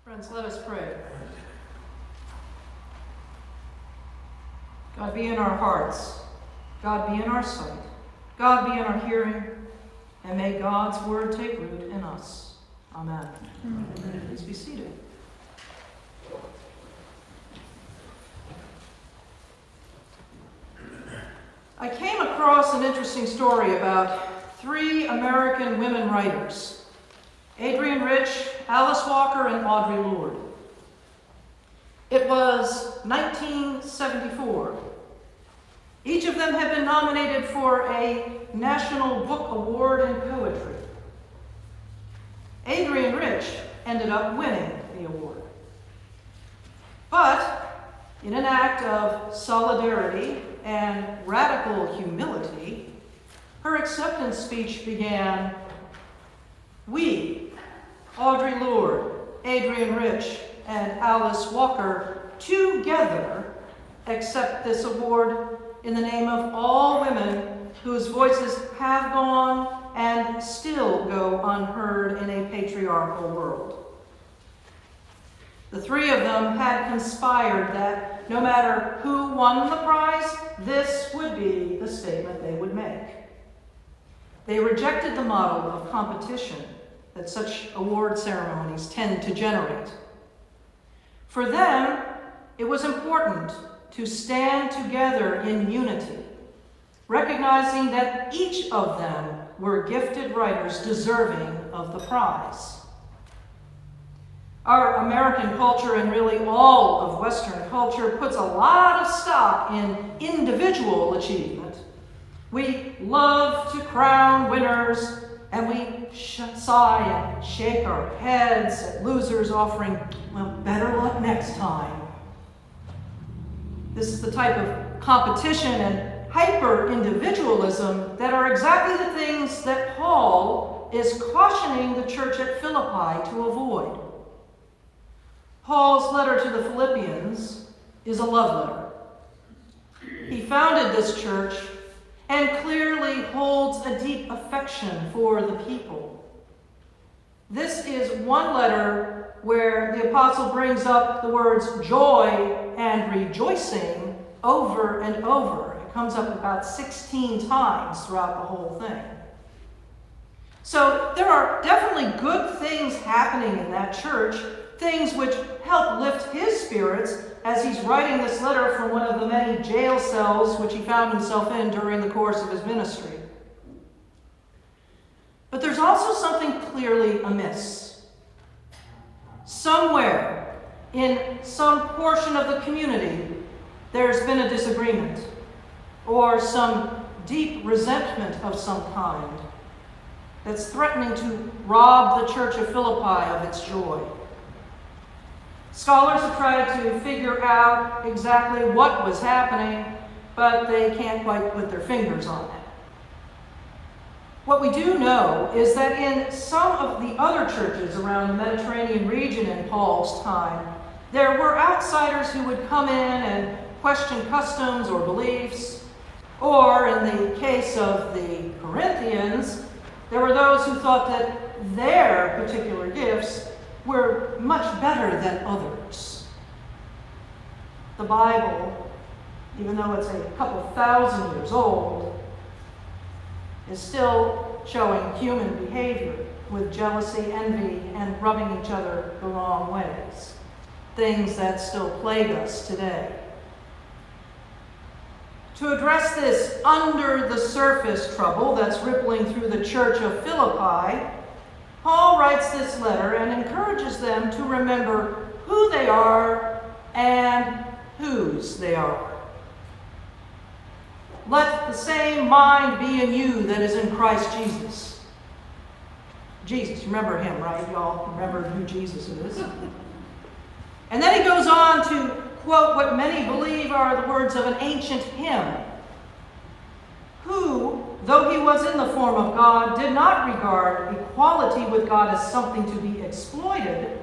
Friends, let us pray. God be in our hearts. God be in our sight. God be in our hearing. And may God's word take root in us. Amen. Amen. Please be seated. I came across an interesting story about three American women writers: Adrienne Rich, Alice Walker, and Audre Lorde. It was 1974. Each of them had been nominated for a National Book Award in Poetry. Adrienne Rich ended up winning the award. But in an act of solidarity and radical humility, her acceptance speech began, "We, Audre Lorde, Adrienne Rich, and Alice Walker, together accept this award in the name of all women whose voices have gone and still go unheard in a patriarchal world." The three of them had conspired that no matter who won the prize, this would be the statement they would make. They rejected the model of competition that such award ceremonies tend to generate. For them, it was important to stand together in unity, recognizing that each of them were gifted writers deserving of the prize. Our American culture, and really all of Western culture, puts a lot of stock in individual achievement. We love to crown winners, and we sigh and shake our heads at losers offering, well, better luck next time. This is the type of competition and hyper-individualism that are exactly the things that Paul is cautioning the church at Philippi to avoid. Paul's letter to the Philippians is a love letter. He founded this church and clearly holds a deep affection for the people. This is one letter where the apostle brings up the words joy and rejoicing over and over. It comes up about 16 times throughout the whole thing. So there are definitely good things happening in that church, things which help lift his spirits as he's writing this letter from one of the many jail cells which he found himself in during the course of his ministry. But there's also something clearly amiss. Somewhere in some portion of the community, there's been a disagreement or some deep resentment of some kind that's threatening to rob the church of Philippi of its joy. Scholars have tried to figure out exactly what was happening, but they can't quite put their fingers on it. What we do know is that in some of the other churches around the Mediterranean region in Paul's time, there were outsiders who would come in and question customs or beliefs, or in the case of the Corinthians, there were those who thought that their particular gifts were much better than others. The Bible, even though it's a couple thousand years old, is still showing human behavior with jealousy, envy, and rubbing each other the wrong ways. Things that still plague us today. To address this under-the-surface trouble that's rippling through the church of Philippi, Paul writes this letter and encourages them to remember who they are and whose they are. Let the same mind be in you that is in Christ Jesus. Jesus, remember him, right? Y'all remember who Jesus is. And then he goes on to quote what many believe are the words of an ancient hymn. Who, though he was in the form of God, did not regard equality with God as something to be exploited,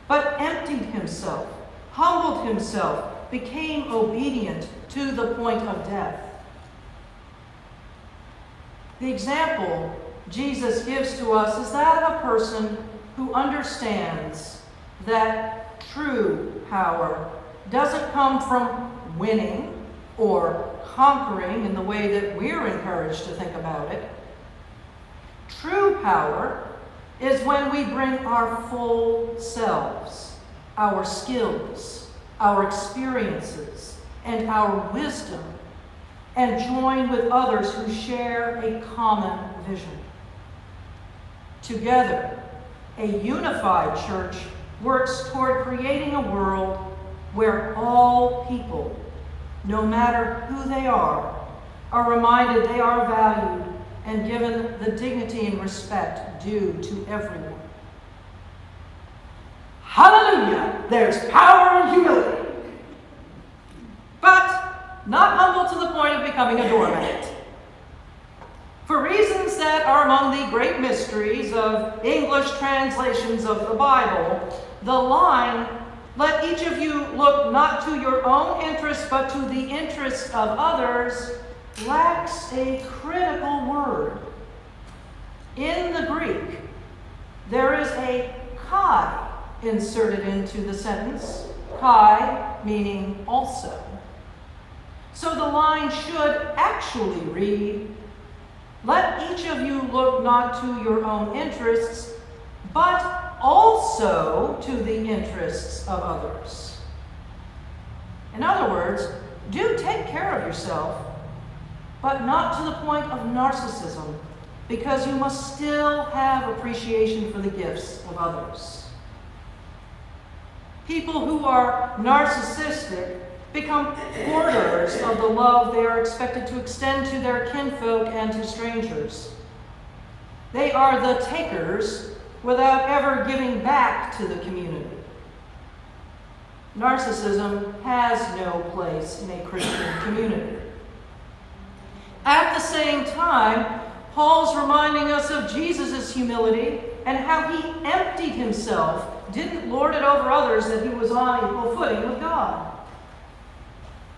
but emptied himself, humbled himself, became obedient to the point of death. The example Jesus gives to us is that of a person who understands that true power doesn't come from winning or conquering in the way that we're encouraged to think about it. True power is when we bring our full selves, our skills, our experiences, and our wisdom, and join with others who share a common vision. Together, a unified church works toward creating a world where all people, no matter who they are reminded they are valued and given the dignity and respect due to everyone. Hallelujah! There's power in humility. But not humble to the point of becoming a doormat. For reasons that are among the great mysteries of English translations of the Bible, the line, "Let each of you look not to your own interests but to the interests of others," lacks a critical word. In the Greek, there is a kai inserted into the sentence, kai meaning also. So the line should actually read, "Let each of you look not to your own interests, but also to the interests of others." In other words, do take care of yourself, but not to the point of narcissism, because you must still have appreciation for the gifts of others. People who are narcissistic become hoarders of the love they are expected to extend to their kinfolk and to strangers. They are the takers without ever giving back to the community. Narcissism has no place in a Christian community. At the same time, Paul's reminding us of Jesus' humility and how he emptied himself, didn't lord it over others, that he was on equal footing with God.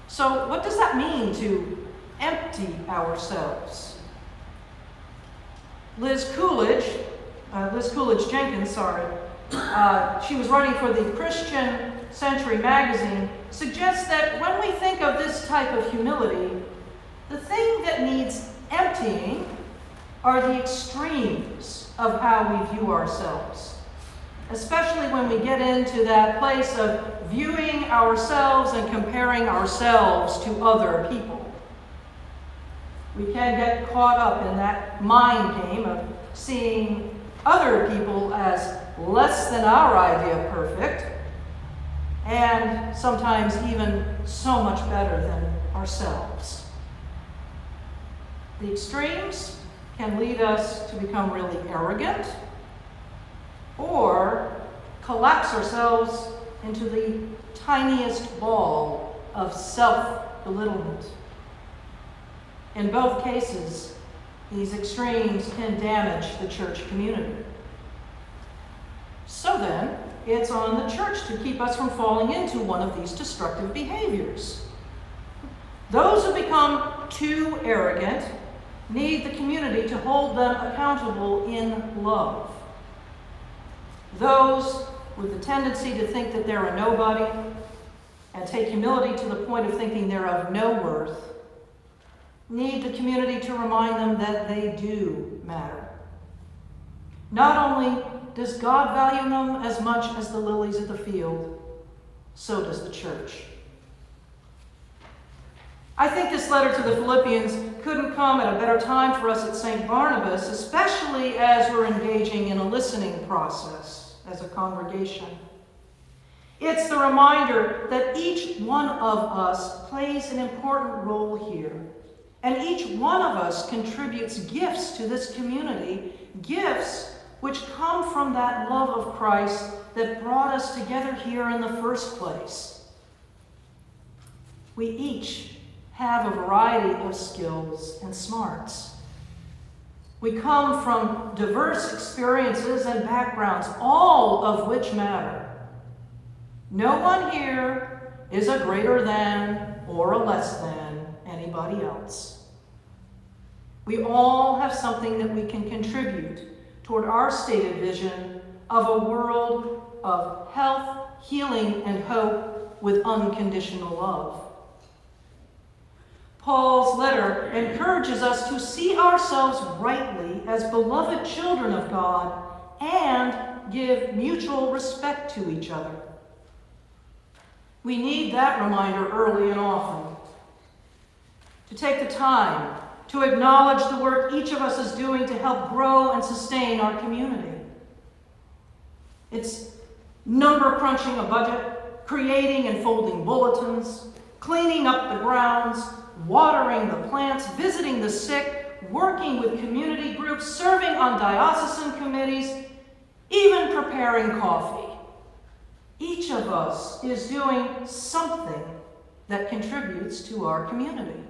So what does that mean to empty ourselves? Liz Coolidge Jenkins, she was writing for the Christian Century magazine, suggests that when we think of this type of humility, the thing that needs emptying are the extremes of how we view ourselves, especially when we get into that place of viewing ourselves and comparing ourselves to other people. We can get caught up in that mind game of seeing other people as less than our idea of perfect, and sometimes even so much better than ourselves. The extremes can lead us to become really arrogant or collapse ourselves into the tiniest ball of self-belittlement. In both cases, these extremes can damage the church community. So then, it's on the church to keep us from falling into one of these destructive behaviors. Those who become too arrogant need the community to hold them accountable in love. Those with the tendency to think that they're a nobody and take humility to the point of thinking they're of no worth need the community to remind them that they do matter. Not only does God value them as much as the lilies of the field, so does the church. I think this letter to the Philippians couldn't come at a better time for us at St. Barnabas, especially as we're engaging in a listening process as a congregation. It's the reminder that each one of us plays an important role here, and each one of us contributes gifts to this community, gifts which come from that love of Christ that brought us together here in the first place. We each have a variety of skills and smarts. We come from diverse experiences and backgrounds, all of which matter. No one here is a greater than or a less than anybody else. We all have something that we can contribute toward our stated vision of a world of health, healing, and hope with unconditional love. Paul's letter encourages us to see ourselves rightly as beloved children of God and give mutual respect to each other. We need that reminder early and often. To take the time to acknowledge the work each of us is doing to help grow and sustain our community. It's number crunching a budget, creating and folding bulletins, cleaning up the grounds, watering the plants, visiting the sick, working with community groups, serving on diocesan committees, even preparing coffee. Each of us is doing something that contributes to our community.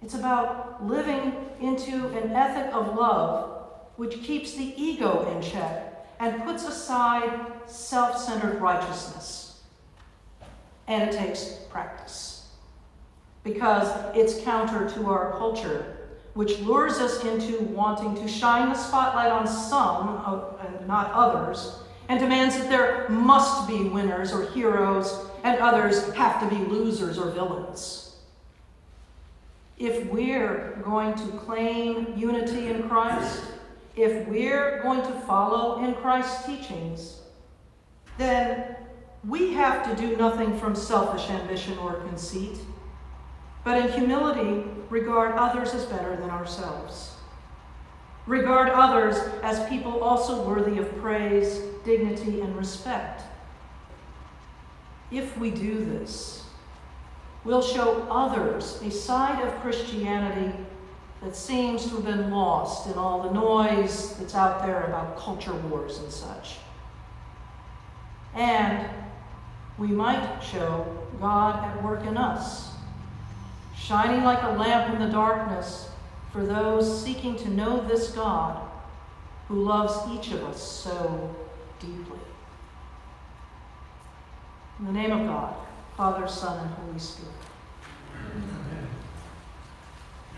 It's about living into an ethic of love which keeps the ego in check and puts aside self-centered righteousness. And it takes practice, because it's counter to our culture, which lures us into wanting to shine the spotlight on some and not others, and demands that there must be winners or heroes and others have to be losers or villains. If we're going to claim unity in Christ, if we're going to follow in Christ's teachings, then we have to do nothing from selfish ambition or conceit, but in humility regard others as better than ourselves. Regard others as people also worthy of praise, dignity, and respect. If we do this, we'll show others a side of Christianity that seems to have been lost in all the noise that's out there about culture wars and such. And we might show God at work in us, shining like a lamp in the darkness for those seeking to know this God who loves each of us so deeply. In the name of God, Father, Son, and Holy Spirit.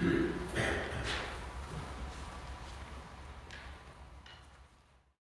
Amen.